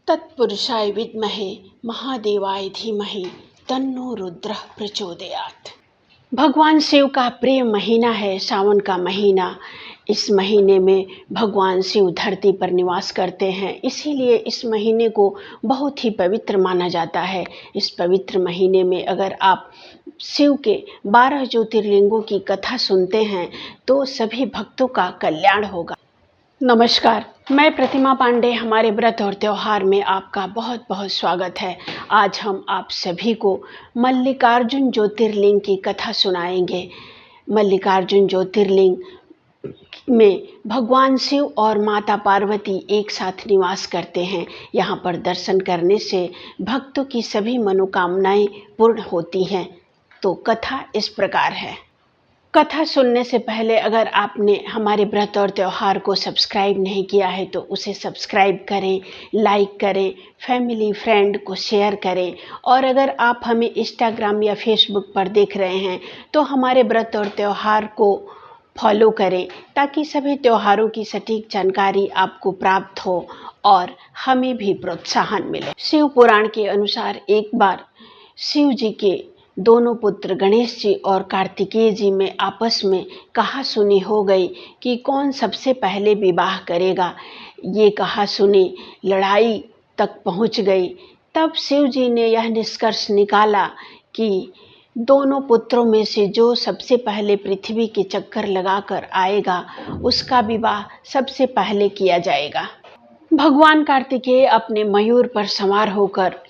तत्पुरुषाय विद्महे महादेवाय धीमहि तन्नो रुद्रः प्रचोदयात्। भगवान शिव का प्रिय महीना है सावन का महीना। इस महीने में भगवान शिव धरती पर निवास करते हैं, इसीलिए इस महीने को बहुत ही पवित्र माना जाता है। इस पवित्र महीने में अगर आप शिव के 12 ज्योतिर्लिंगों की कथा सुनते हैं तो सभी भक्तों का कल्याण होगा। नमस्कार, मैं प्रतिमा पांडे। हमारे व्रत और त्यौहार में आपका बहुत बहुत स्वागत है। आज हम आप सभी को मल्लिकार्जुन ज्योतिर्लिंग की कथा सुनाएंगे। मल्लिकार्जुन ज्योतिर्लिंग में भगवान शिव और माता पार्वती एक साथ निवास करते हैं। यहाँ पर दर्शन करने से भक्तों की सभी मनोकामनाएं पूर्ण होती हैं। तो कथा इस प्रकार है। कथा सुनने से पहले अगर आपने हमारे व्रत और त्यौहार को सब्सक्राइब नहीं किया है तो उसे सब्सक्राइब करें, लाइक करें, फैमिली फ्रेंड को शेयर करें। और अगर आप हमें इंस्टाग्राम या फेसबुक पर देख रहे हैं तो हमारे व्रत और त्यौहार को फॉलो करें ताकि सभी त्योहारों की सटीक जानकारी आपको प्राप्त हो और हमें भी प्रोत्साहन मिले। शिव पुराण के अनुसार एक बार शिव जी के दोनों पुत्र गणेश जी और कार्तिकेय जी में आपस में कहा सुनी हो गई कि कौन सबसे पहले विवाह करेगा। ये कहा सुनी लड़ाई तक पहुंच गई। तब शिव जी ने यह निष्कर्ष निकाला कि दोनों पुत्रों में से जो सबसे पहले पृथ्वी के चक्कर लगाकर आएगा उसका विवाह सबसे पहले किया जाएगा। भगवान कार्तिकेय अपने मयूर पर सवार होकर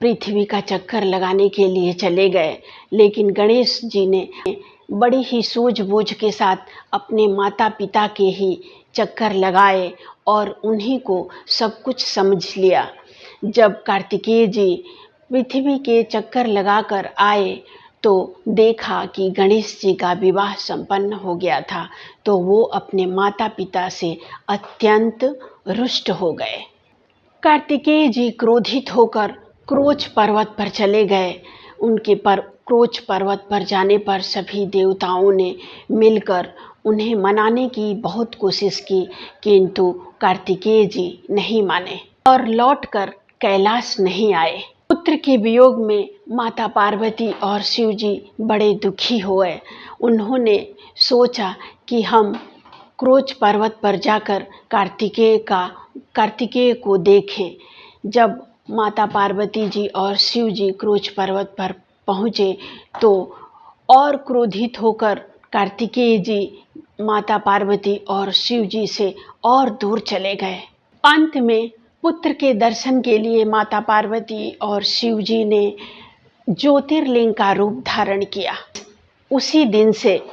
पृथ्वी का चक्कर लगाने के लिए चले गए, लेकिन गणेश जी ने बड़ी ही सूझबूझ के साथ अपने माता पिता के ही चक्कर लगाए और उन्हीं को सब कुछ समझ लिया। जब कार्तिकेय जी पृथ्वी के चक्कर लगाकर आए तो देखा कि गणेश जी का विवाह संपन्न हो गया था, तो वो अपने माता पिता से अत्यंत रुष्ट हो गए। कार्तिकेय जी क्रोधित होकर क्रोच पर्वत पर चले गए। उनके क्रोच पर्वत पर जाने पर सभी देवताओं ने मिलकर उन्हें मनाने की बहुत कोशिश की, किंतु कार्तिकेय जी नहीं माने और लौटकर कैलाश नहीं आए। पुत्र के वियोग में माता पार्वती और शिव जी बड़े दुखी हुए। उन्होंने सोचा कि हम क्रोच पर्वत पर जाकर कार्तिकेय को देखें। जब माता पार्वती जी और शिव जी क्रोच पर्वत पर पहुँचे तो और क्रोधित होकर कार्तिकेय जी माता पार्वती और शिव जी से और दूर चले गए। अंत में पुत्र के दर्शन के लिए माता पार्वती और शिव जी ने ज्योतिर्लिंग का रूप धारण किया। उसी दिन से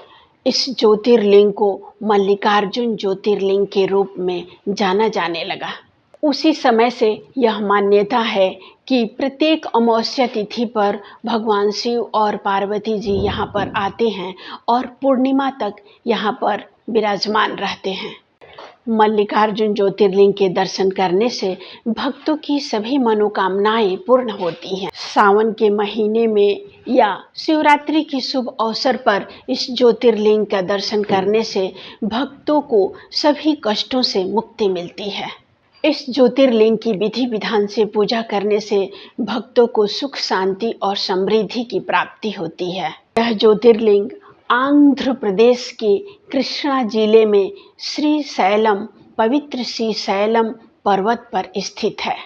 इस ज्योतिर्लिंग को मल्लिकार्जुन ज्योतिर्लिंग के रूप में जाना जाने लगा। उसी समय से यह मान्यता है कि प्रत्येक अमावस्या तिथि पर भगवान शिव और पार्वती जी यहाँ पर आते हैं और पूर्णिमा तक यहाँ पर विराजमान रहते हैं। मल्लिकार्जुन ज्योतिर्लिंग के दर्शन करने से भक्तों की सभी मनोकामनाएं पूर्ण होती हैं। सावन के महीने में या शिवरात्रि की शुभ अवसर पर इस ज्योतिर्लिंग का दर्शन करने से भक्तों को सभी कष्टों से मुक्ति मिलती है। इस ज्योतिर्लिंग की विधि विधान से पूजा करने से भक्तों को सुख शांति और समृद्धि की प्राप्ति होती है। यह ज्योतिर्लिंग आंध्र प्रदेश के कृष्णा जिले में श्रीशैलम पवित्र श्रीशैलम पर्वत पर स्थित है।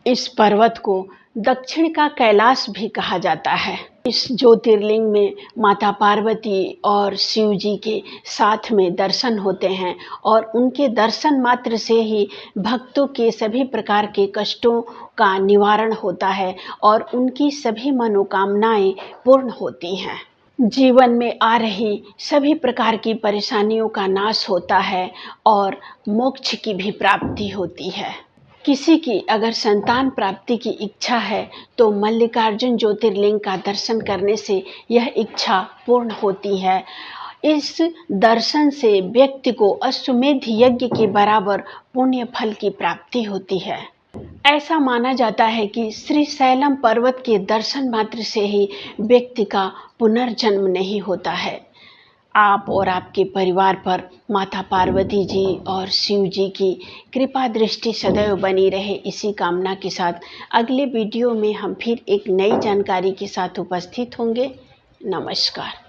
इस पर्वत को दक्षिण का कैलाश भी कहा जाता है। इस ज्योतिर्लिंग में माता पार्वती और शिव जी के साथ में दर्शन होते हैं और उनके दर्शन मात्र से ही भक्तों के सभी प्रकार के कष्टों का निवारण होता है और उनकी सभी मनोकामनाएं पूर्ण होती हैं। जीवन में आ रही सभी प्रकार की परेशानियों का नाश होता है और मोक्ष की भी प्राप्ति होती है। किसी की अगर संतान प्राप्ति की इच्छा है तो मल्लिकार्जुन ज्योतिर्लिंग का दर्शन करने से यह इच्छा पूर्ण होती है। इस दर्शन से व्यक्ति को अश्वमेध यज्ञ के बराबर पुण्य फल की प्राप्ति होती है। ऐसा माना जाता है कि श्रीशैलम पर्वत के दर्शन मात्र से ही व्यक्ति का पुनर्जन्म नहीं होता है। आप और आपके परिवार पर माता पार्वती जी और शिव जी की कृपा दृष्टि सदैव बनी रहे, इसी कामना के साथ अगले वीडियो में हम फिर एक नई जानकारी के साथ उपस्थित होंगे। नमस्कार।